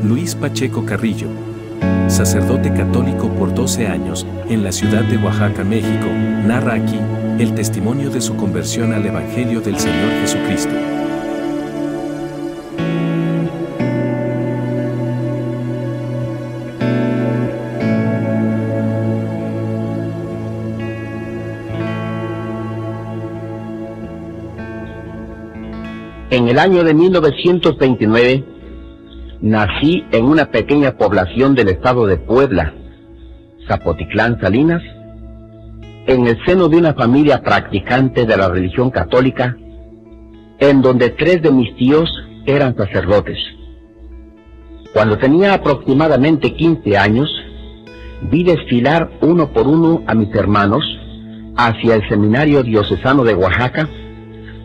Luis Pacheco Carrillo, sacerdote católico por 12 años, en la ciudad de Oaxaca, México, narra aquí el testimonio de su conversión al Evangelio del Señor Jesucristo. En el año de 1929, nací en una pequeña población del estado de Puebla, Zapotitlán, Salinas, en el seno de una familia practicante de la religión católica, en donde 3 de mis tíos eran sacerdotes. Cuando tenía aproximadamente 15 años, vi desfilar uno por uno a mis hermanos hacia el seminario diocesano de Oaxaca,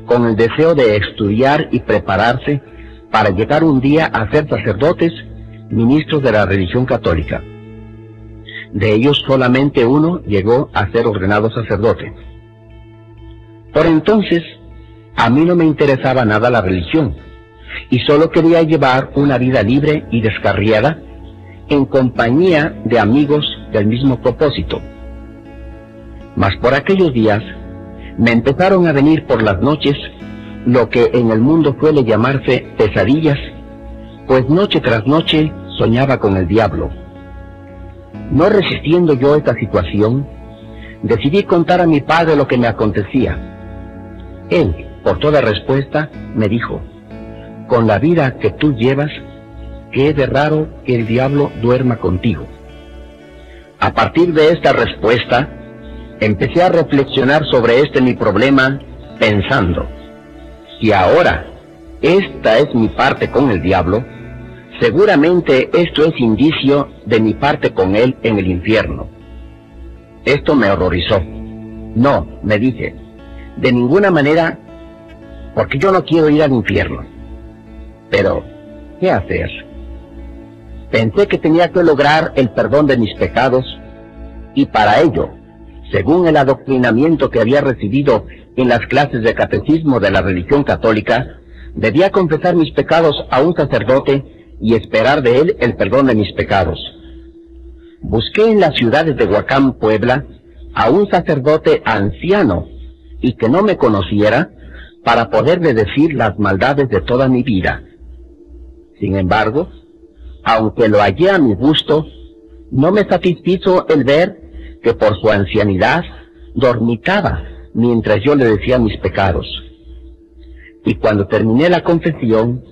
con el deseo de estudiar y prepararse para llegar un día a ser sacerdotes, ministros de la religión católica. De ellos solamente uno llegó a ser ordenado sacerdote. Por entonces, a mí no me interesaba nada la religión, y solo quería llevar una vida libre y descarriada, en compañía de amigos del mismo propósito. Mas por aquellos días, me empezaron a venir por las noches lo que en el mundo suele llamarse pesadillas, pues noche tras noche soñaba con el diablo. No resistiendo yo esta situación, decidí contar a mi padre lo que me acontecía. Él, por toda respuesta, me dijo: con la vida que tú llevas, ¿qué es de raro que el diablo duerma contigo? A partir de esta respuesta, empecé a reflexionar sobre mi problema, pensando: si ahora esta es mi parte con el diablo, seguramente esto es indicio de mi parte con él en el infierno. Esto me horrorizó. No, me dije, de ninguna manera, porque yo no quiero ir al infierno. Pero, ¿qué hacer? Pensé que tenía que lograr el perdón de mis pecados, y para ello, según el adoctrinamiento que había recibido en las clases de catecismo de la religión católica, debía confesar mis pecados a un sacerdote y esperar de él el perdón de mis pecados. Busqué en las ciudades de Huacán, Puebla, a un sacerdote anciano y que no me conociera para poderle decir las maldades de toda mi vida. Sin embargo, aunque lo hallé a mi gusto, no me satisfizo el ver que por su ancianidad dormitaba mientras yo le decía mis pecados. Y cuando terminé la confesión,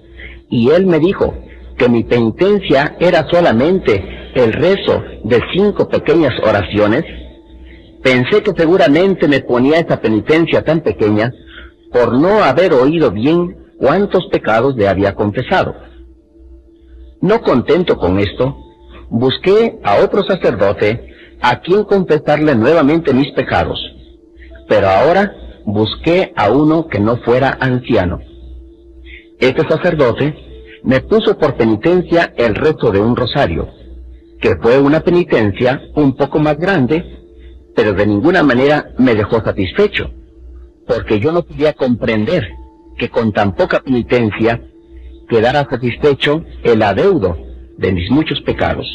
y él me dijo que mi penitencia era solamente el rezo de 5 pequeñas oraciones, pensé que seguramente me ponía esa penitencia tan pequeña por no haber oído bien cuántos pecados le había confesado. No contento con esto, busqué a otro sacerdote a quien confesarle nuevamente mis pecados, pero ahora busqué a uno que no fuera anciano. Este sacerdote me puso por penitencia el rezo de un rosario, que fue una penitencia un poco más grande, pero de ninguna manera me dejó satisfecho, porque yo no podía comprender que con tan poca penitencia quedara satisfecho el adeudo de mis muchos pecados.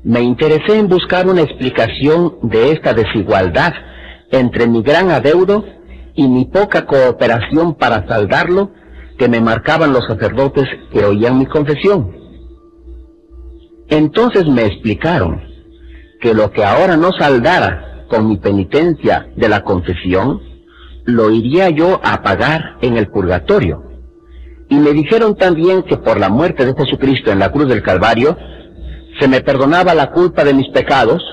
Me interesé en buscar una explicación de esta desigualdad entre mi gran adeudo y mi poca cooperación para saldarlo que me marcaban los sacerdotes que oían mi confesión. Entonces me explicaron que lo que ahora no saldara con mi penitencia de la confesión, lo iría yo a pagar en el purgatorio. Y me dijeron también que por la muerte de Jesucristo en la cruz del Calvario, se me perdonaba la culpa de mis pecados,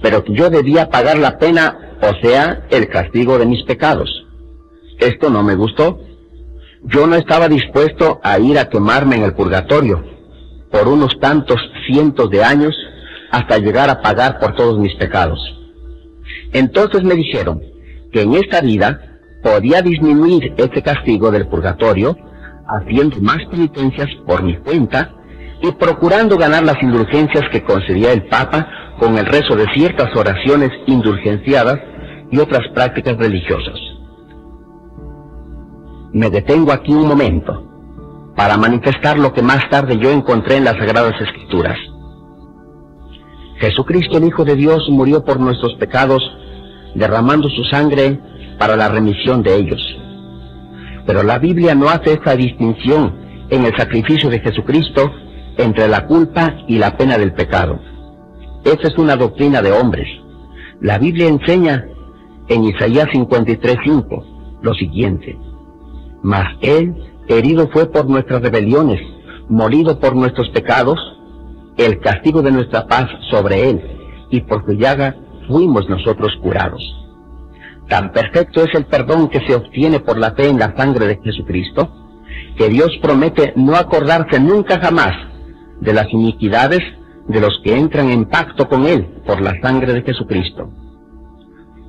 pero que yo debía pagar la pena, o sea, el castigo de mis pecados. Esto no me gustó. Yo no estaba dispuesto a ir a quemarme en el purgatorio por unos tantos cientos de años hasta llegar a pagar por todos mis pecados. Entonces me dijeron que en esta vida podía disminuir este castigo del purgatorio haciendo más penitencias por mi cuenta y procurando ganar las indulgencias que concedía el Papa con el rezo de ciertas oraciones indulgenciadas y otras prácticas religiosas. Me detengo aquí un momento para manifestar lo que más tarde yo encontré en las Sagradas Escrituras. Jesucristo, el Hijo de Dios, murió por nuestros pecados, derramando su sangre para la remisión de ellos. Pero la Biblia no hace esta distinción en el sacrificio de Jesucristo entre la culpa y la pena del pecado. Esa es una doctrina de hombres. La Biblia enseña en Isaías 53:5 lo siguiente: mas Él herido fue por nuestras rebeliones, molido por nuestros pecados, el castigo de nuestra paz sobre Él, y por su llaga fuimos nosotros curados. Tan perfecto es el perdón que se obtiene por la fe en la sangre de Jesucristo, que Dios promete no acordarse nunca jamás de las iniquidades de los que entran en pacto con Él por la sangre de Jesucristo.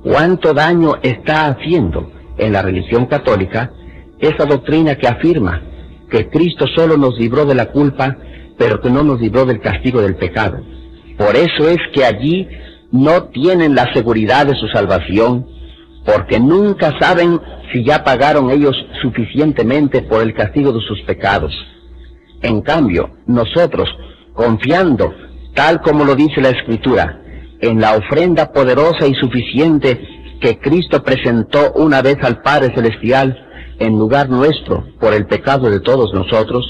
¿Cuánto daño está haciendo en la religión católica esa doctrina que afirma que Cristo solo nos libró de la culpa, pero que no nos libró del castigo del pecado? Por eso es que allí no tienen la seguridad de su salvación, porque nunca saben si ya pagaron ellos suficientemente por el castigo de sus pecados. En cambio, nosotros, confiando, tal como lo dice la Escritura, en la ofrenda poderosa y suficiente que Cristo presentó una vez al Padre Celestial en lugar nuestro por el pecado de todos nosotros,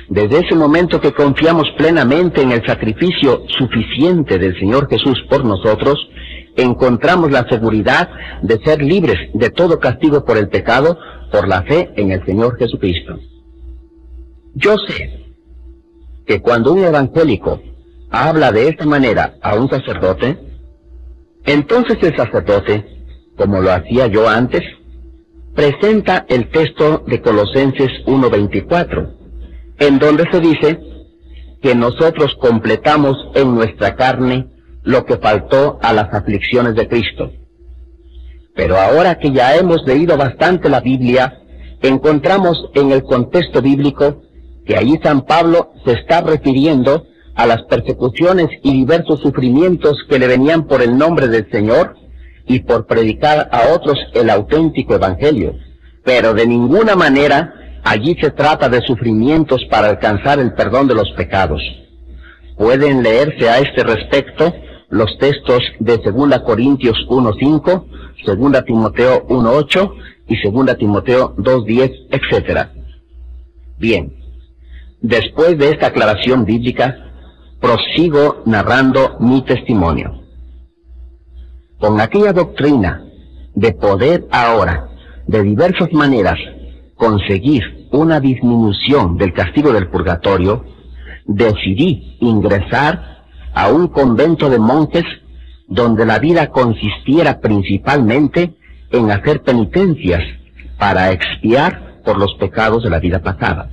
desde ese momento que confiamos plenamente en el sacrificio suficiente del Señor Jesús por nosotros, encontramos la seguridad de ser libres de todo castigo por el pecado por la fe en el Señor Jesucristo. Yo sé que cuando un evangélico habla de esta manera a un sacerdote, entonces el sacerdote, como lo hacía yo antes, presenta el texto de Colosenses 1:24, en donde se dice que nosotros completamos en nuestra carne lo que faltó a las aflicciones de Cristo. Pero ahora que ya hemos leído bastante la Biblia, encontramos en el contexto bíblico que allí San Pablo se está refiriendo a las persecuciones y diversos sufrimientos que le venían por el nombre del Señor y por predicar a otros el auténtico evangelio. Pero de ninguna manera allí se trata de sufrimientos para alcanzar el perdón de los pecados. Pueden leerse a este respecto los textos de 2 Corintios 1:5, 2 Timoteo 1:8 y 2 Timoteo 2:10, etc. Bien, después de esta aclaración bíblica, prosigo narrando mi testimonio. Con aquella doctrina de poder ahora, de diversas maneras, conseguir una disminución del castigo del purgatorio, decidí ingresar a un convento de monjes donde la vida consistiera principalmente en hacer penitencias para expiar por los pecados de la vida pasada.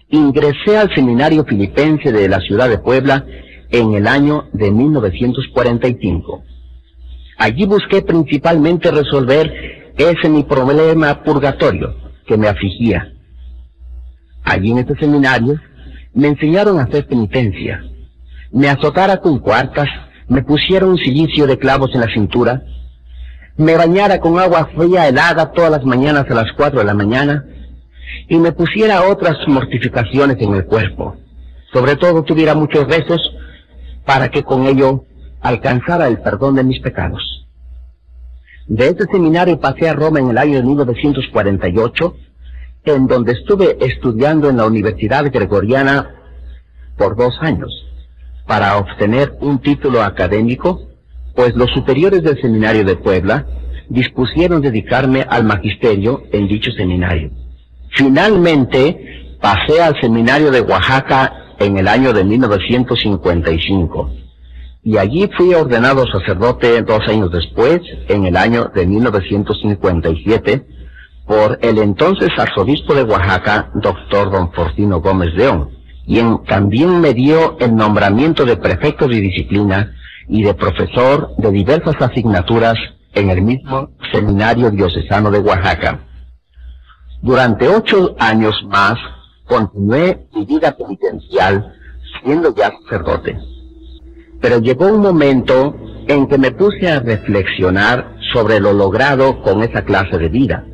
Ingresé al seminario filipense de la ciudad de Puebla en el año de 1945. Allí busqué principalmente resolver ese mi problema purgatorio que me afligía. Allí en este seminario me enseñaron a hacer penitencia. Me azotara con cuartas, me pusiera un cilicio de clavos en la cintura, me bañara con agua fría helada todas las mañanas a las 4 de la mañana, y me pusiera otras mortificaciones en el cuerpo. Sobre todo tuviera muchos rezos para que con ello alcanzara el perdón de mis pecados. De este seminario pasé a Roma en el año de 1948, en donde estuve estudiando en la Universidad Gregoriana por 2 años, para obtener un título académico, pues los superiores del seminario de Puebla dispusieron dedicarme al magisterio en dicho seminario. Finalmente, pasé al seminario de Oaxaca en el año de 1955, y allí fui ordenado sacerdote 2 años después, en el año de 1957, por el entonces arzobispo de Oaxaca, doctor don Fortino Gómez León, quien también me dio el nombramiento de prefecto de disciplina y de profesor de diversas asignaturas en el mismo seminario diocesano de Oaxaca. Durante 8 años más continué mi vida penitencial siendo ya sacerdote. Pero llegó un momento en que me puse a reflexionar sobre lo logrado con esa clase de vida.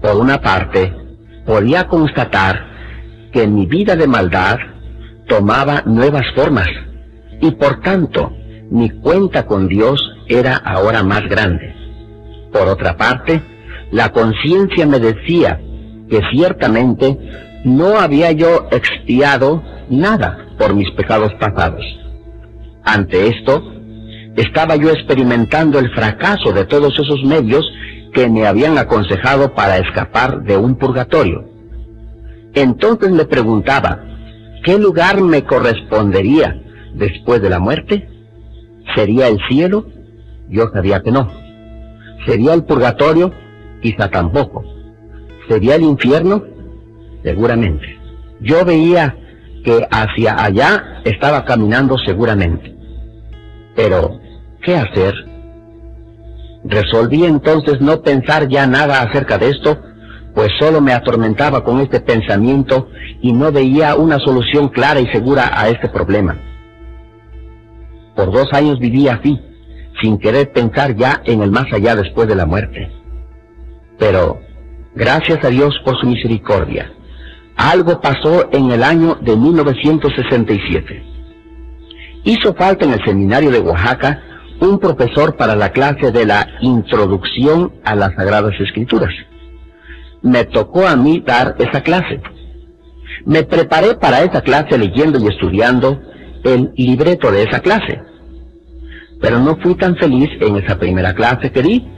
Por una parte, podía constatar que mi vida de maldad tomaba nuevas formas y por tanto mi cuenta con Dios era ahora más grande. Por otra parte, la conciencia me decía que ciertamente no había yo expiado nada por mis pecados pasados. Ante esto, estaba yo experimentando el fracaso de todos esos medios que me habían aconsejado para escapar de un purgatorio. Entonces me preguntaba, ¿qué lugar me correspondería después de la muerte? ¿Sería el cielo? Yo sabía que no. ¿Sería el purgatorio? Quizá tampoco. ¿Sería el infierno? Seguramente. Yo veía que hacia allá estaba caminando seguramente. Pero, ¿qué hacer? Resolví entonces no pensar ya nada acerca de esto, pues solo me atormentaba con este pensamiento y no veía una solución clara y segura a este problema. Por 2 años viví así, sin querer pensar ya en el más allá después de la muerte. Pero, gracias a Dios por su misericordia, algo pasó en el año de 1967. Hizo falta en el seminario de Oaxaca un profesor para la clase de la Introducción a las Sagradas Escrituras. Me tocó a mí dar esa clase. Me preparé para esa clase leyendo y estudiando el libreto de esa clase. Pero no fui tan feliz en esa primera clase que di,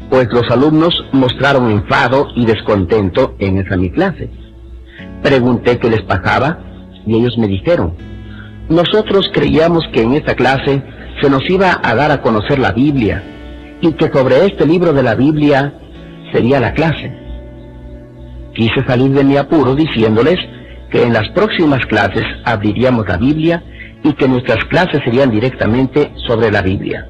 pues los alumnos mostraron enfado y descontento en esa mi clase. Pregunté qué les pasaba y ellos me dijeron, nosotros creíamos que en esta clase se nos iba a dar a conocer la Biblia y que sobre este libro de la Biblia sería la clase. Quise salir de mi apuro diciéndoles que en las próximas clases abriríamos la Biblia y que nuestras clases serían directamente sobre la Biblia.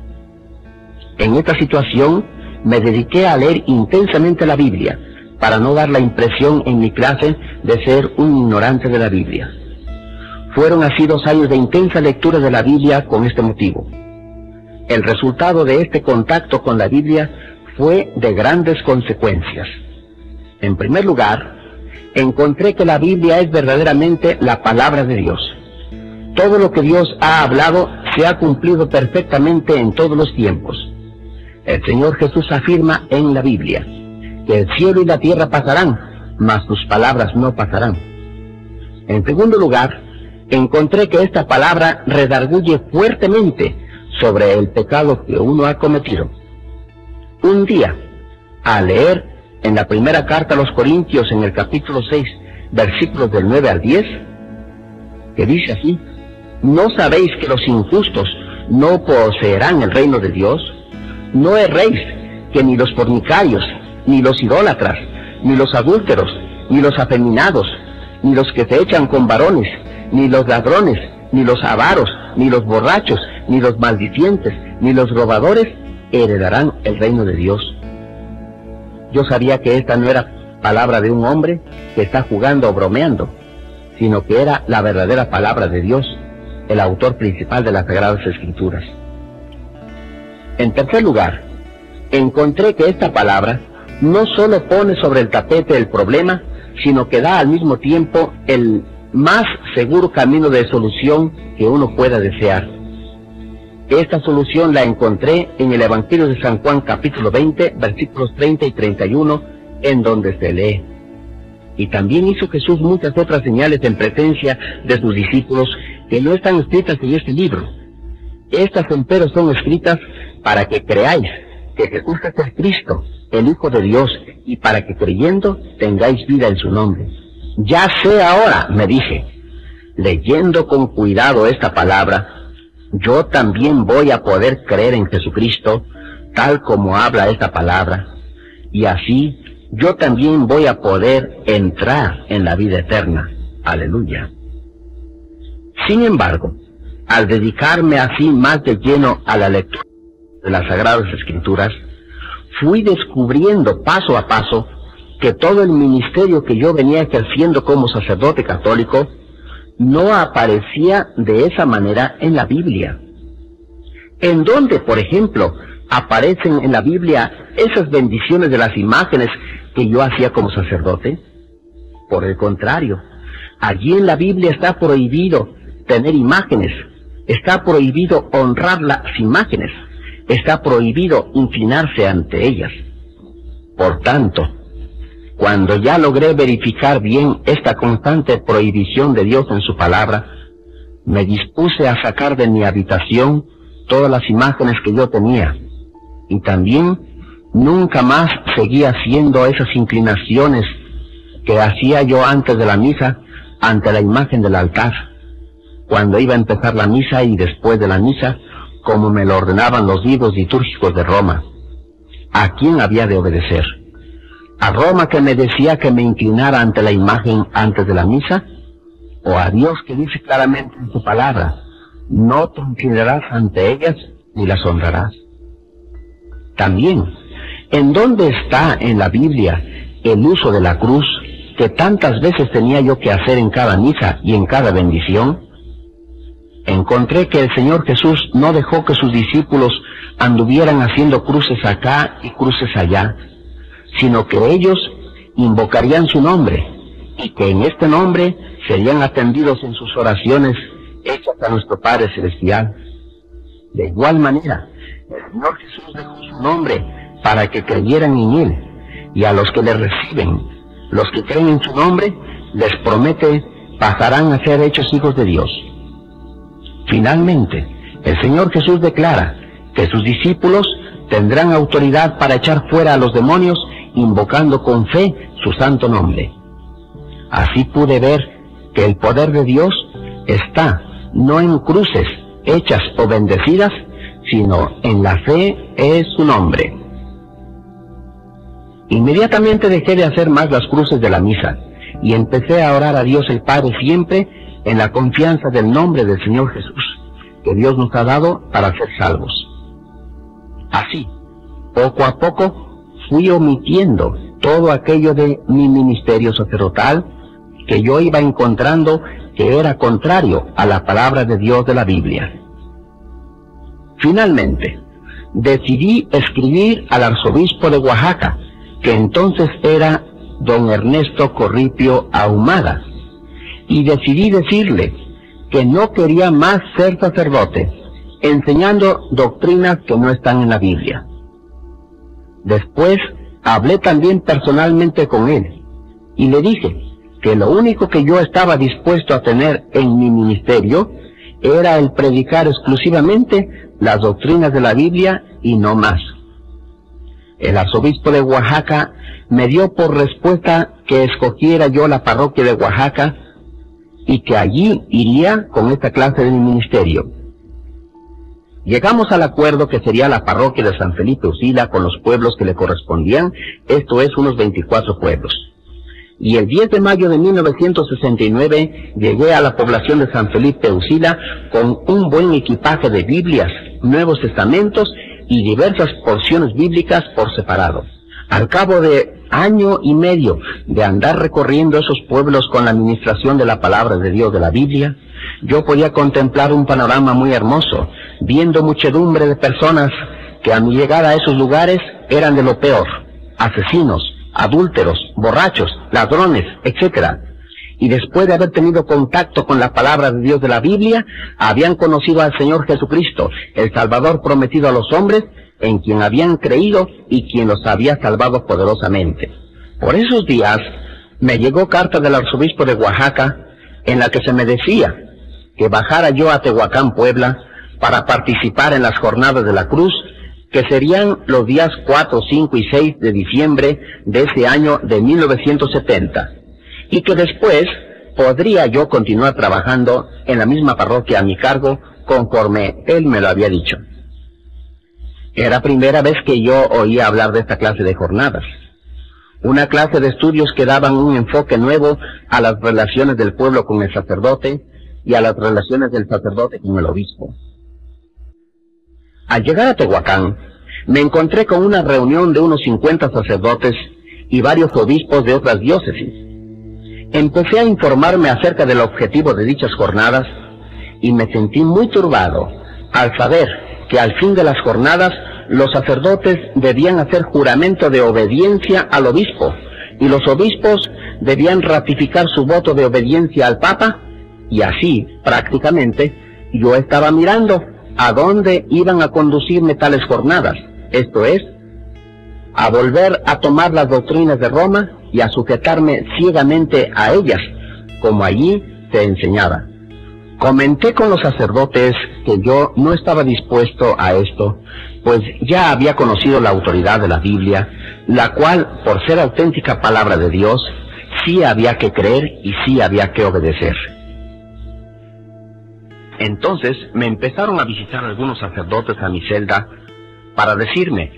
En esta situación me dediqué a leer intensamente la Biblia para no dar la impresión en mi clase de ser un ignorante de la Biblia. Fueron así 2 años de intensa lectura de la Biblia con este motivo. El resultado de este contacto con la Biblia fue de grandes consecuencias. En primer lugar, encontré que la Biblia es verdaderamente la palabra de Dios. Todo lo que Dios ha hablado se ha cumplido perfectamente en todos los tiempos. El Señor Jesús afirma en la Biblia que el cielo y la tierra pasarán, mas sus palabras no pasarán. En segundo lugar, encontré que esta palabra redarguye fuertemente sobre el pecado que uno ha cometido. Un día, al leer en la primera carta a los Corintios, en el capítulo 6, versículos del 9 al 10, que dice así, ¿no sabéis que los injustos no poseerán el reino de Dios? No erréis que ni los fornicarios, ni los idólatras, ni los adúlteros, ni los afeminados, ni los que se echan con varones, ni los ladrones, ni los avaros, ni los borrachos, ni los maldicientes, ni los robadores heredarán el reino de Dios. Yo sabía que esta no era palabra de un hombre que está jugando o bromeando, sino que era la verdadera palabra de Dios, el autor principal de las Sagradas Escrituras. En tercer lugar, encontré que esta palabra no solo pone sobre el tapete el problema, sino que da al mismo tiempo el más seguro camino de solución que uno pueda desear. Esta solución la encontré en el Evangelio de San Juan, capítulo 20, versículos 30 y 31, en donde se lee: y también hizo Jesús muchas otras señales en presencia de sus discípulos que no están escritas en este libro. Estas empero son escritas para que creáis que Jesús es el Cristo, el Hijo de Dios, y para que creyendo tengáis vida en su nombre. Ya sé ahora, me dije, leyendo con cuidado esta palabra, yo también voy a poder creer en Jesucristo, tal como habla esta palabra, y así yo también voy a poder entrar en la vida eterna. Aleluya. Sin embargo, al dedicarme así más de lleno a la lectura de las Sagradas Escrituras, fui descubriendo paso a paso que todo el ministerio que yo venía ejerciendo como sacerdote católico no aparecía de esa manera en la Biblia. En donde, por ejemplo, aparecen en la Biblia esas bendiciones de las imágenes que yo hacía como sacerdote? Por el contrario, allí en la Biblia está prohibido tener imágenes, está prohibido honrar las imágenes, está prohibido inclinarse ante ellas. Por tanto, cuando ya logré verificar bien esta constante prohibición de Dios en su palabra, me dispuse a sacar de mi habitación todas las imágenes que yo tenía, y también nunca más seguí haciendo esas inclinaciones que hacía yo antes de la misa ante la imagen del altar, cuando iba a empezar la misa y después de la misa, como me lo ordenaban los libros litúrgicos de Roma. ¿A quién había de obedecer? ¿A Roma, que me decía que me inclinara ante la imagen antes de la misa? ¿O a Dios, que dice claramente en su palabra, no te inclinarás ante ellas ni las honrarás? También, ¿en dónde está en la Biblia el uso de la cruz que tantas veces tenía yo que hacer en cada misa y en cada bendición? Encontré que el Señor Jesús no dejó que sus discípulos anduvieran haciendo cruces acá y cruces allá, sino que ellos invocarían su nombre, y que en este nombre serían atendidos en sus oraciones hechas a nuestro Padre Celestial. De igual manera, el Señor Jesús dejó su nombre para que creyeran en Él, y a los que le reciben, los que creen en su nombre, les promete pasarán a ser hechos hijos de Dios. Finalmente, el Señor Jesús declara que sus discípulos tendrán autoridad para echar fuera a los demonios, invocando con fe su santo nombre. Así pude ver que el poder de Dios está no en cruces hechas o bendecidas, sino en la fe en su nombre. Inmediatamente dejé de hacer más las cruces de la misa y empecé a orar a Dios el Padre siempre en la confianza del nombre del Señor Jesús, que Dios nos ha dado para ser salvos. Así, poco a poco, fui omitiendo todo aquello de mi ministerio sacerdotal que yo iba encontrando que era contrario a la palabra de Dios de la Biblia. Finalmente, decidí escribir al arzobispo de Oaxaca, que entonces era don Ernesto Corripio Ahumada, y decidí decirle que no quería más ser sacerdote, enseñando doctrinas que no están en la Biblia. Después hablé también personalmente con él, y le dije que lo único que yo estaba dispuesto a tener en mi ministerio era el predicar exclusivamente las doctrinas de la Biblia y no más. El arzobispo de Oaxaca me dio por respuesta que escogiera yo la parroquia de Oaxaca y que allí iría con esta clase de mi ministerio. Llegamos al acuerdo que sería la parroquia de San Felipe Usila con los pueblos que le correspondían, esto es unos 24 pueblos. Y el 10 de mayo de 1969 llegué a la población de San Felipe Usila con un buen equipaje de Biblias, Nuevos Testamentos y diversas porciones bíblicas por separado. Al cabo de año y medio de andar recorriendo esos pueblos con la administración de la palabra de Dios de la Biblia, yo podía contemplar un panorama muy hermoso, viendo muchedumbre de personas que a mi llegada a esos lugares eran de lo peor, asesinos, adúlteros, borrachos, ladrones, etc. Y después de haber tenido contacto con la palabra de Dios de la Biblia, habían conocido al Señor Jesucristo, el Salvador prometido a los hombres, en quien habían creído y quien los había salvado poderosamente. Por esos días me llegó carta del arzobispo de Oaxaca, en la que se me decía que bajara yo a Tehuacán, Puebla, para participar en las jornadas de la cruz, que serían los días 4, 5 y 6 de diciembre de ese año de 1970, y que después podría yo continuar trabajando en la misma parroquia a mi cargo, conforme él me lo había dicho. Era primera vez que yo oía hablar de esta clase de jornadas, una clase de estudios que daban un enfoque nuevo a las relaciones del pueblo con el sacerdote y a las relaciones del sacerdote con el obispo. Al llegar a Tehuacán, me encontré con una reunión de unos 50 sacerdotes y varios obispos de otras diócesis. Empecé a informarme acerca del objetivo de dichas jornadas y me sentí muy turbado al saber que al fin de las jornadas los sacerdotes debían hacer juramento de obediencia al obispo, y los obispos debían ratificar su voto de obediencia al Papa, y así, prácticamente, yo estaba mirando a dónde iban a conducirme tales jornadas, esto es, a volver a tomar las doctrinas de Roma y a sujetarme ciegamente a ellas, como allí se enseñaba. Comenté con los sacerdotes que yo no estaba dispuesto a esto, pues ya había conocido la autoridad de la Biblia, la cual, por ser auténtica palabra de Dios, sí había que creer y sí había que obedecer. Entonces me empezaron a visitar algunos sacerdotes a mi celda para decirme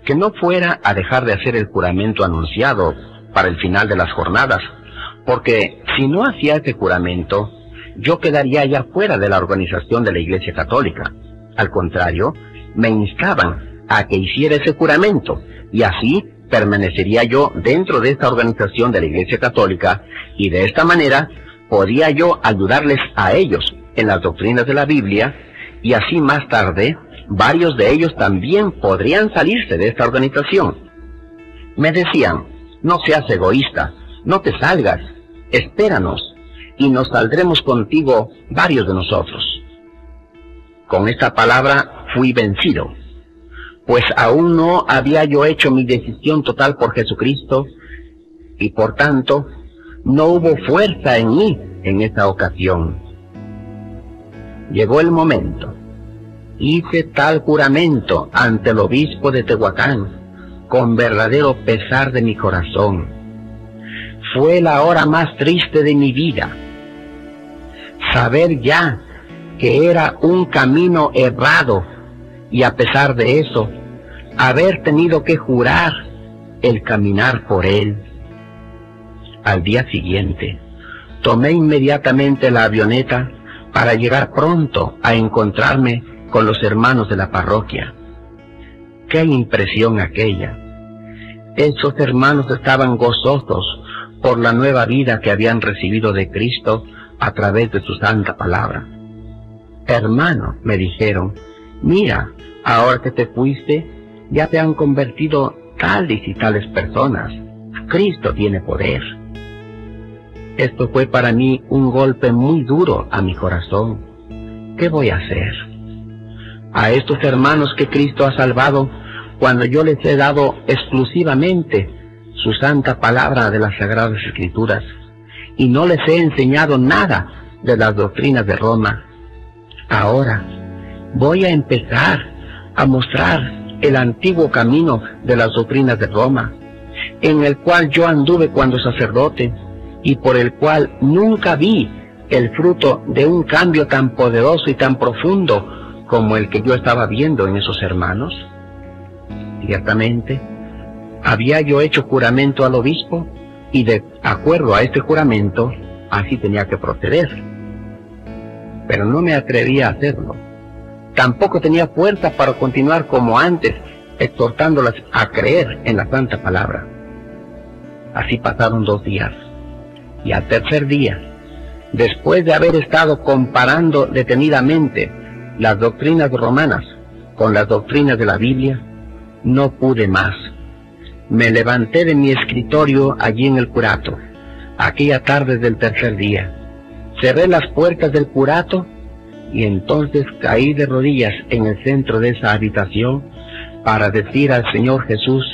que no fuera a dejar de hacer el juramento anunciado para el final de las jornadas, porque si no hacía ese juramento, yo quedaría ya fuera de la organización de la Iglesia Católica. Al contrario, me instaban a que hiciera ese juramento, y así permanecería yo dentro de esta organización de la Iglesia Católica, y de esta manera podía yo ayudarles a ellos en las doctrinas de la Biblia, y así más tarde, varios de ellos también podrían salirse de esta organización. Me decían, no seas egoísta, no te salgas, espéranos, y nos saldremos contigo varios de nosotros. Con esta palabra fui vencido, pues aún no había yo hecho mi decisión total por Jesucristo, y por tanto, no hubo fuerza en mí en esta ocasión. Llegó el momento. Hice tal juramento ante el obispo de Tehuacán, con verdadero pesar de mi corazón. Fue la hora más triste de mi vida. Saber ya que era un camino errado, y a pesar de eso, haber tenido que jurar el caminar por él. Al día siguiente, tomé inmediatamente la avioneta para llegar pronto a encontrarme con los hermanos de la parroquia. ¡Qué impresión aquella! Esos hermanos estaban gozosos por la nueva vida que habían recibido de Cristo a través de su santa palabra. Hermano, me dijeron, mira, ahora que te fuiste, ya te han convertido tales y tales personas. Cristo tiene poder. Esto fue para mí un golpe muy duro a mi corazón. ¿Qué voy a hacer? A estos hermanos que Cristo ha salvado, cuando yo les he dado exclusivamente su santa palabra de las Sagradas Escrituras, y no les he enseñado nada de las doctrinas de Roma, ahora voy a empezar a mostrar el antiguo camino de las doctrinas de Roma, en el cual yo anduve cuando sacerdote, y por el cual nunca vi el fruto de un cambio tan poderoso y tan profundo como el que yo estaba viendo en esos hermanos. Ciertamente, había yo hecho juramento al obispo, y de acuerdo a este juramento, así tenía que proceder. Pero no me atrevía a hacerlo. Tampoco tenía fuerza para continuar como antes, exhortándolas a creer en la santa palabra. Así pasaron 2 días. Y al tercer día, después de haber estado comparando detenidamente las doctrinas romanas con las doctrinas de la Biblia, no pude más. Me levanté de mi escritorio allí en el curato, aquella tarde del tercer día. Cerré las puertas del curato y entonces caí de rodillas en el centro de esa habitación para decir al Señor Jesús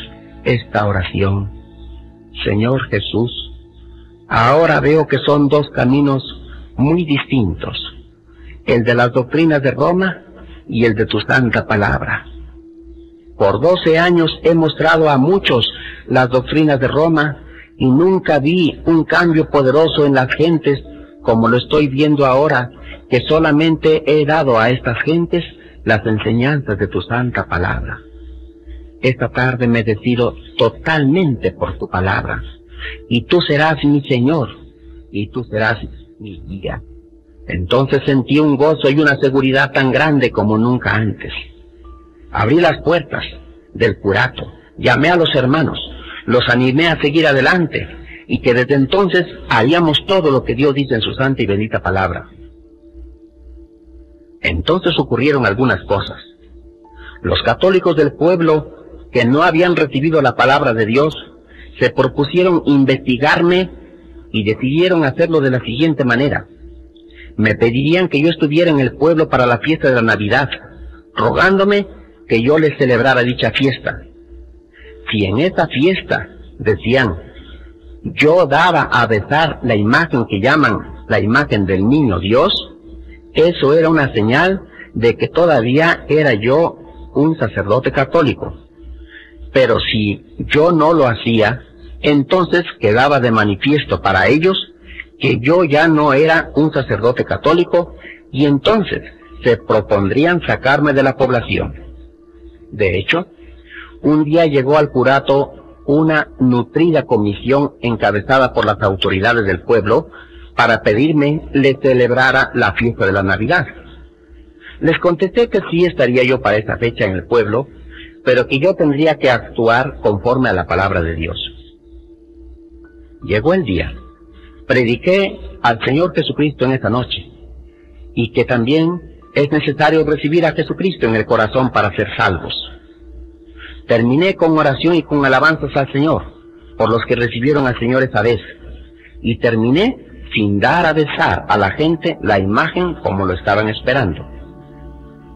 esta oración. Señor Jesús, ahora veo que son 2 caminos muy distintos, el de las doctrinas de Roma y el de tu santa palabra. Por 12 años he mostrado a muchos las doctrinas de Roma y nunca vi un cambio poderoso en las gentes como lo estoy viendo ahora, que solamente he dado a estas gentes las enseñanzas de tu santa palabra. Esta tarde me decido totalmente por tu palabra, y tú serás mi Señor, y tú serás mi guía. Entonces sentí un gozo y una seguridad tan grande como nunca antes. Abrí las puertas del curato, llamé a los hermanos, los animé a seguir adelante, y que desde entonces haríamos todo lo que Dios dice en su santa y bendita palabra. Entonces ocurrieron algunas cosas. Los católicos del pueblo que no habían recibido la palabra de Dios se propusieron investigarme y decidieron hacerlo de la siguiente manera. Me pedirían que yo estuviera en el pueblo para la fiesta de la Navidad, rogándome que yo les celebrara dicha fiesta. Si en esa fiesta, decían, yo daba a besar la imagen que llaman la imagen del niño Dios, eso era una señal de que todavía era yo un sacerdote católico. Pero si yo no lo hacía, entonces quedaba de manifiesto para ellos que yo ya no era un sacerdote católico y entonces se propondrían sacarme de la población. De hecho, un día llegó al curato una nutrida comisión encabezada por las autoridades del pueblo para pedirme le celebrara la fiesta de la Navidad. Les contesté que sí estaría yo para esa fecha en el pueblo, pero que yo tendría que actuar conforme a la palabra de Dios. Llegó el día. Prediqué al Señor Jesucristo en esa noche, y que también es necesario recibir a Jesucristo en el corazón para ser salvos. Terminé con oración y con alabanzas al Señor, por los que recibieron al Señor esa vez, y terminé sin dar a besar a la gente la imagen como lo estaban esperando.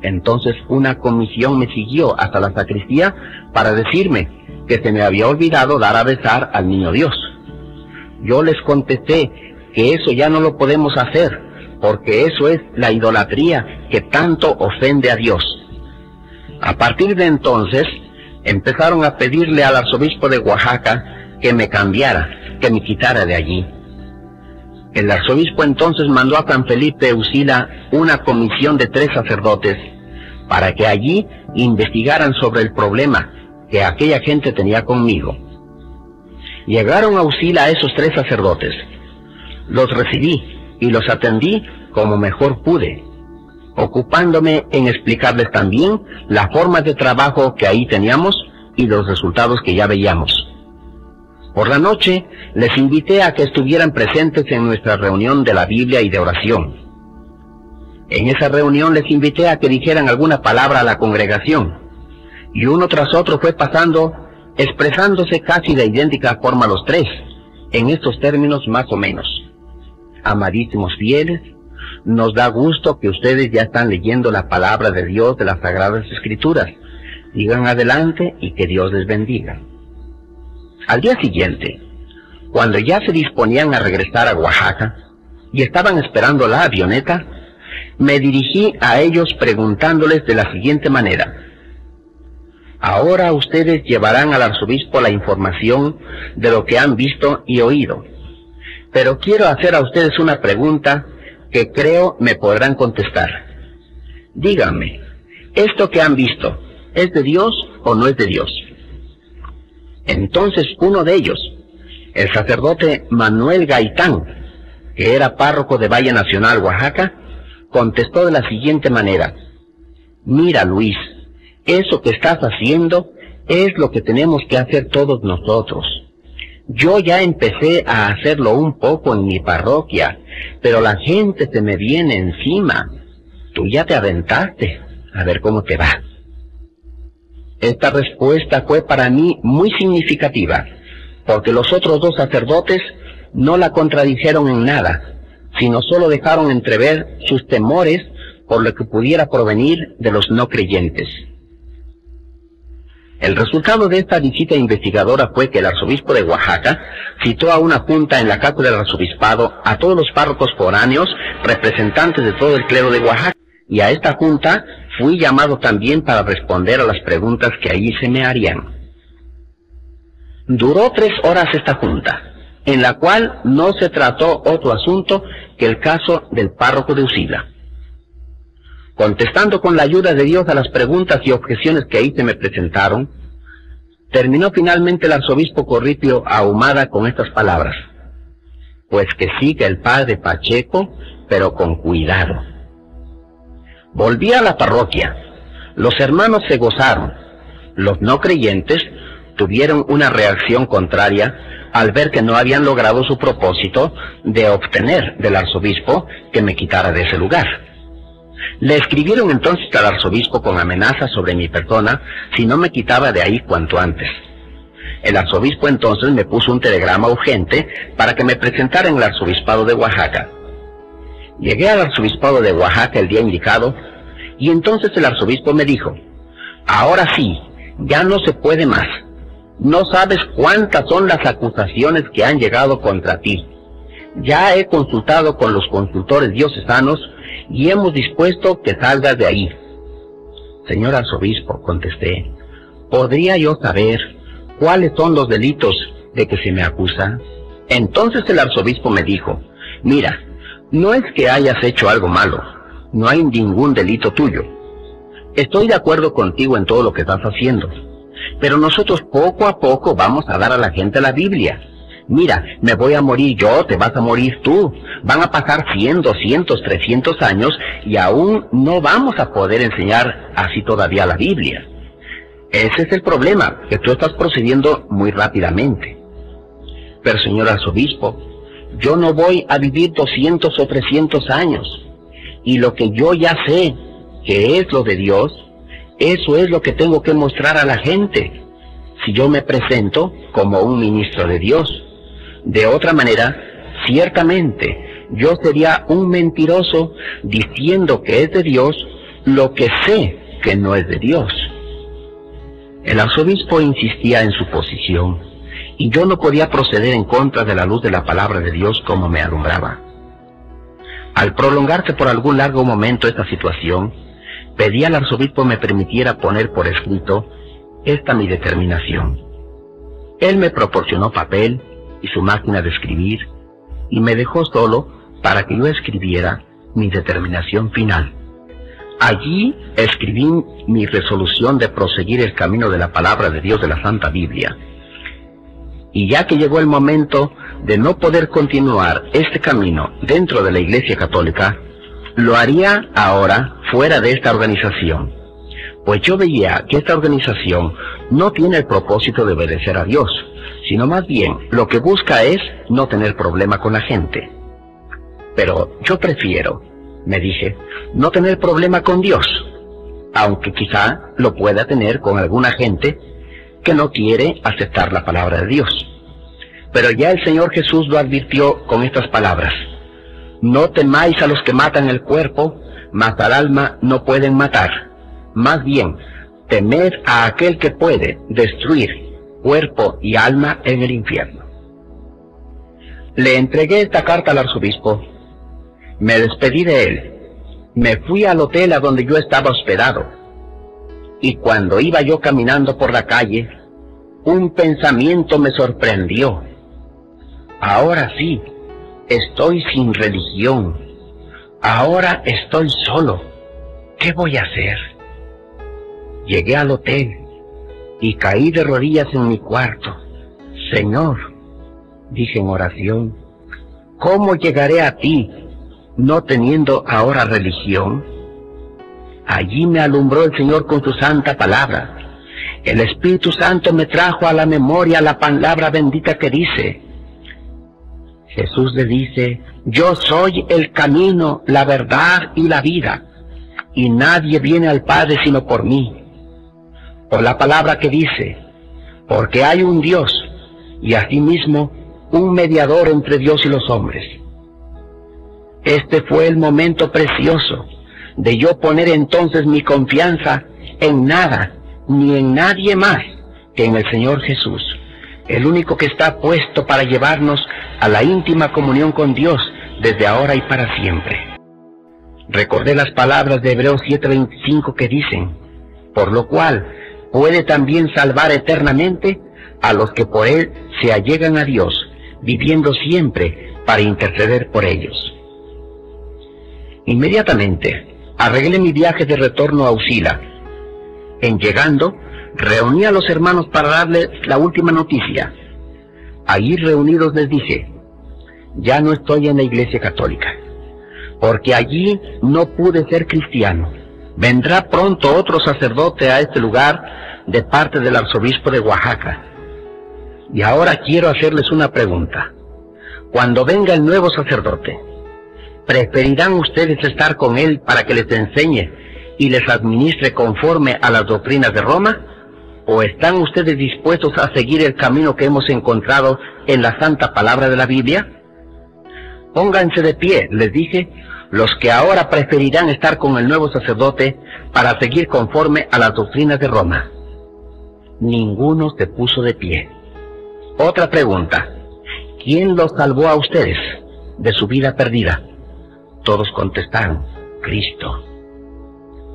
Entonces una comisión me siguió hasta la sacristía para decirme que se me había olvidado dar a besar al niño Dios. Yo les contesté que eso ya no lo podemos hacer, porque eso es la idolatría que tanto ofende a Dios. A partir de entonces, empezaron a pedirle al arzobispo de Oaxaca que me cambiara, que me quitara de allí. El arzobispo entonces mandó a San Felipe Usila una comisión de 3 sacerdotes para que allí investigaran sobre el problema que aquella gente tenía conmigo. Llegaron a Usila esos 3 sacerdotes. Los recibí y los atendí como mejor pude, ocupándome en explicarles también la forma de trabajo que ahí teníamos y los resultados que ya veíamos. Por la noche les invité a que estuvieran presentes en nuestra reunión de la Biblia y de oración. En esa reunión les invité a que dijeran alguna palabra a la congregación, y uno tras otro fue pasando, expresándose casi de idéntica forma los 3, en estos términos más o menos. Amadísimos fieles, nos da gusto que ustedes ya están leyendo la palabra de Dios de las Sagradas Escrituras. Sigan adelante y que Dios les bendiga. Al día siguiente, cuando ya se disponían a regresar a Oaxaca y estaban esperando la avioneta, me dirigí a ellos preguntándoles de la siguiente manera: ahora ustedes llevarán al arzobispo la información de lo que han visto y oído, pero quiero hacer a ustedes una pregunta que creo me podrán contestar. Díganme, ¿esto que han visto es de Dios o no es de Dios? Entonces uno de ellos, el sacerdote Manuel Gaitán, que era párroco de Valle Nacional, Oaxaca, contestó de la siguiente manera: mira, Luis, eso que estás haciendo es lo que tenemos que hacer todos nosotros. Yo ya empecé a hacerlo un poco en mi parroquia, pero la gente se me viene encima. Tú ya te aventaste, a ver cómo te va. Esta respuesta fue para mí muy significativa, porque los otros 2 sacerdotes no la contradijeron en nada, sino solo dejaron entrever sus temores por lo que pudiera provenir de los no creyentes. El resultado de esta visita investigadora fue que el arzobispo de Oaxaca citó a una junta en la casa del arzobispado a todos los párrocos foráneos, representantes de todo el clero de Oaxaca, y a esta junta fui llamado también para responder a las preguntas que allí se me harían. Duró 3 horas esta junta, en la cual no se trató otro asunto que el caso del párroco de Usila. Contestando con la ayuda de Dios a las preguntas y objeciones que ahí se me presentaron, terminó finalmente el arzobispo Corripio Ahumada con estas palabras: pues que siga el padre Pacheco, pero con cuidado. Volví a la parroquia. Los hermanos se gozaron. Los no creyentes tuvieron una reacción contraria al ver que no habían logrado su propósito de obtener del arzobispo que me quitara de ese lugar. Le escribieron entonces al arzobispo con amenazas sobre mi persona si no me quitaba de ahí cuanto antes. El arzobispo entonces me puso un telegrama urgente para que me presentara en el arzobispado de Oaxaca. Llegué al arzobispado de Oaxaca el día indicado y entonces el arzobispo me dijo: ahora sí, ya no se puede más. No sabes cuántas son las acusaciones que han llegado contra ti. Ya he consultado con los consultores diocesanos y hemos dispuesto que salgas de ahí. Señor arzobispo, contesté, ¿podría yo saber cuáles son los delitos de que se me acusa? Entonces el arzobispo me dijo: mira, no es que hayas hecho algo malo, no hay ningún delito tuyo. Estoy de acuerdo contigo en todo lo que estás haciendo, pero nosotros poco a poco vamos a dar a la gente la Biblia. Mira, me voy a morir yo, te vas a morir tú. Van a pasar 100, 200, 300 años y aún no vamos a poder enseñar así todavía la Biblia. Ese es el problema, que tú estás procediendo muy rápidamente. Pero señor arzobispo, yo no voy a vivir 200 o 300 años. Y lo que yo ya sé, que es lo de Dios, eso es lo que tengo que mostrar a la gente, si yo me presento como un ministro de Dios. De otra manera, ciertamente, yo sería un mentiroso diciendo que es de Dios lo que sé que no es de Dios. El arzobispo insistía en su posición, y yo no podía proceder en contra de la luz de la palabra de Dios como me alumbraba. Al prolongarse por algún largo momento esta situación, pedí al arzobispo me permitiera poner por escrito esta mi determinación. Él me proporcionó papel y su máquina de escribir, y me dejó solo para que yo escribiera mi determinación final. Allí escribí mi resolución de proseguir el camino de la palabra de Dios de la Santa Biblia. Y ya que llegó el momento de no poder continuar este camino dentro de la Iglesia Católica, lo haría ahora fuera de esta organización, pues yo veía que esta organización no tiene el propósito de obedecer a Dios, sino más bien lo que busca es no tener problema con la gente. Pero yo prefiero, me dije, no tener problema con Dios, aunque quizá lo pueda tener con alguna gente que no quiere aceptar la palabra de Dios. Pero ya el Señor Jesús lo advirtió con estas palabras: no temáis a los que matan el cuerpo, mas al alma no pueden matar. Más bien, temed a aquel que puede destruir cuerpo y alma en el infierno. Le entregué esta carta al arzobispo, me despedí de él, me fui al hotel a donde yo estaba hospedado, y cuando iba yo caminando por la calle, un pensamiento me sorprendió. Ahora sí, estoy sin religión, ahora estoy solo, ¿qué voy a hacer? Llegué al hotel y caí de rodillas en mi cuarto. Señor, dije en oración, ¿cómo llegaré a ti, no teniendo ahora religión? Allí me alumbró el Señor con su santa palabra. El Espíritu Santo me trajo a la memoria la palabra bendita que dice, Jesús le dice, yo soy el camino, la verdad y la vida, y nadie viene al Padre sino por mí. O la palabra que dice, porque hay un Dios, y asimismo un mediador entre Dios y los hombres. Este fue el momento precioso de yo poner entonces mi confianza en nada, ni en nadie más que en el Señor Jesús, el único que está puesto para llevarnos a la íntima comunión con Dios desde ahora y para siempre. Recordé las palabras de Hebreos 7:25 que dicen, por lo cual puede también salvar eternamente a los que por él se allegan a Dios, viviendo siempre para interceder por ellos. Inmediatamente arreglé mi viaje de retorno a Usila. En llegando, reuní a los hermanos para darles la última noticia. Allí reunidos les dije, ya no estoy en la Iglesia Católica, porque allí no pude ser cristiano. Vendrá pronto otro sacerdote a este lugar de parte del arzobispo de Oaxaca. Y ahora quiero hacerles una pregunta. Cuando venga el nuevo sacerdote, ¿Preferirán ustedes estar con él para que les enseñe y les administre conforme a las doctrinas de Roma? ¿O están ustedes dispuestos a seguir el camino que hemos encontrado en la santa palabra de la Biblia? Pónganse de pie, les dije, los que ahora preferirán estar con el nuevo sacerdote para seguir conforme a las doctrinas de Roma. Ninguno se puso de pie. Otra pregunta. ¿Quién los salvó a ustedes de su vida perdida? Todos contestaron, Cristo.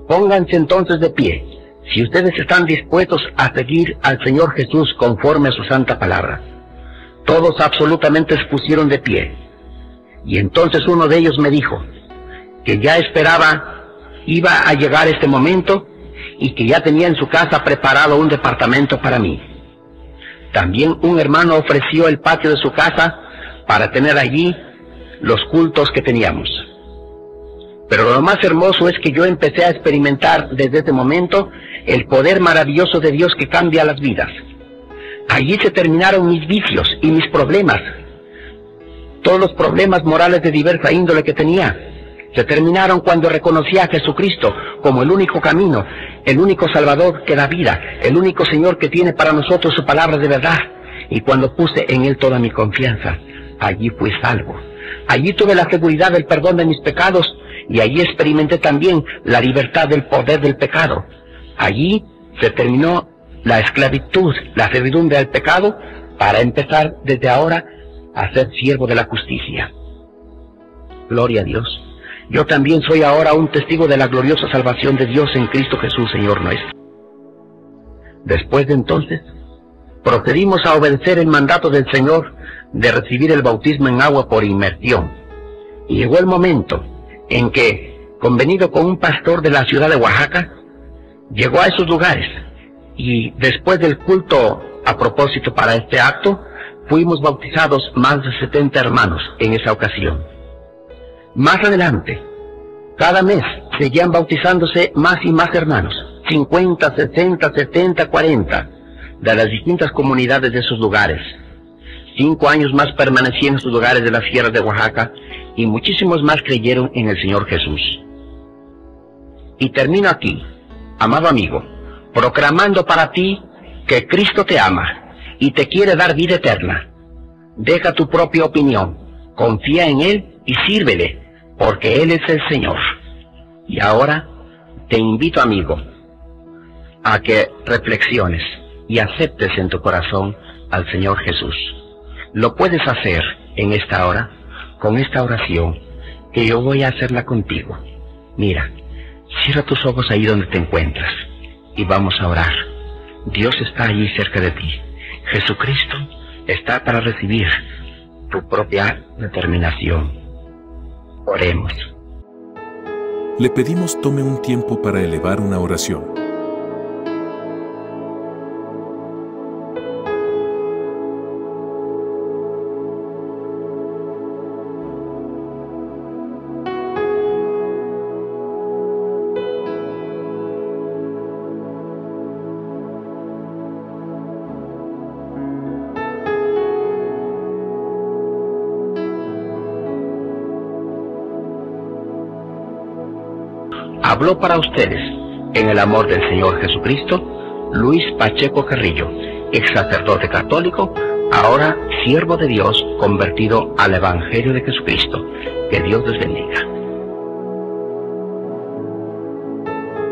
Pónganse entonces de pie, si ustedes están dispuestos a seguir al Señor Jesús conforme a su santa palabra. Todos absolutamente se pusieron de pie. Y entonces uno de ellos me dijo que ya iba a llegar este momento y que ya tenía en su casa preparado un departamento para mí. También un hermano ofreció el patio de su casa para tener allí los cultos que teníamos. Pero lo más hermoso es que yo empecé a experimentar desde ese momento el poder maravilloso de Dios que cambia las vidas. Allí se terminaron mis vicios y mis problemas. Todos los problemas morales de diversa índole que tenía se terminaron cuando reconocí a Jesucristo como el único camino, el único Salvador que da vida, el único Señor que tiene para nosotros su palabra de verdad. Y cuando puse en Él toda mi confianza, allí fui salvo. Allí tuve la seguridad del perdón de mis pecados y allí experimenté también la libertad del poder del pecado. Allí se terminó la esclavitud, la servidumbre al pecado, para empezar desde ahora a ser siervo de la justicia. Gloria a Dios. Yo también soy ahora un testigo de la gloriosa salvación de Dios en Cristo Jesús, Señor nuestro. Después de entonces, procedimos a obedecer el mandato del Señor de recibir el bautismo en agua por inmersión. Y llegó el momento en que, convenido con un pastor de la ciudad de Oaxaca, llegó a esos lugares y después del culto a propósito para este acto, fuimos bautizados más de 70 hermanos en esa ocasión. Más adelante, cada mes seguían bautizándose más y más hermanos, 50, 60, 70, 40, de las distintas comunidades de esos lugares. 5 años más permanecí en esos lugares de las sierras de Oaxaca y muchísimos más creyeron en el Señor Jesús. Y termino aquí, amado amigo, proclamando para ti que Cristo te ama y te quiere dar vida eterna. Deja tu propia opinión, confía en Él y sírvele, porque Él es el Señor. Y ahora te invito, amigo, a que reflexiones y aceptes en tu corazón al Señor Jesús. Lo puedes hacer en esta hora, con esta oración, que yo voy a hacerla contigo. Mira, cierra tus ojos ahí donde te encuentras y vamos a orar. Dios está allí cerca de ti. Jesucristo está para recibir tu propia determinación. Oremos. Le pedimos tome un tiempo para elevar una oración. Habló para ustedes, en el amor del Señor Jesucristo, Luis Pacheco Carrillo, ex sacerdote católico, ahora siervo de Dios convertido al Evangelio de Jesucristo. Que Dios les bendiga.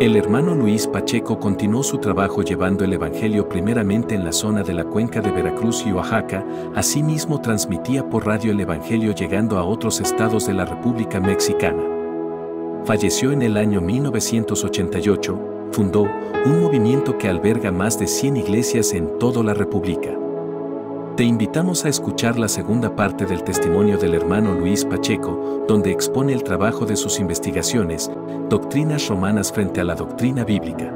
El hermano Luis Pacheco continuó su trabajo llevando el Evangelio primeramente en la zona de la cuenca de Veracruz y Oaxaca. Asimismo transmitía por radio el Evangelio llegando a otros estados de la República Mexicana. Falleció en el año 1988, fundó un movimiento que alberga más de 100 iglesias en toda la República. Te invitamos a escuchar la segunda parte del testimonio del hermano Luis Pacheco, donde expone el trabajo de sus investigaciones, doctrinas romanas frente a la doctrina bíblica.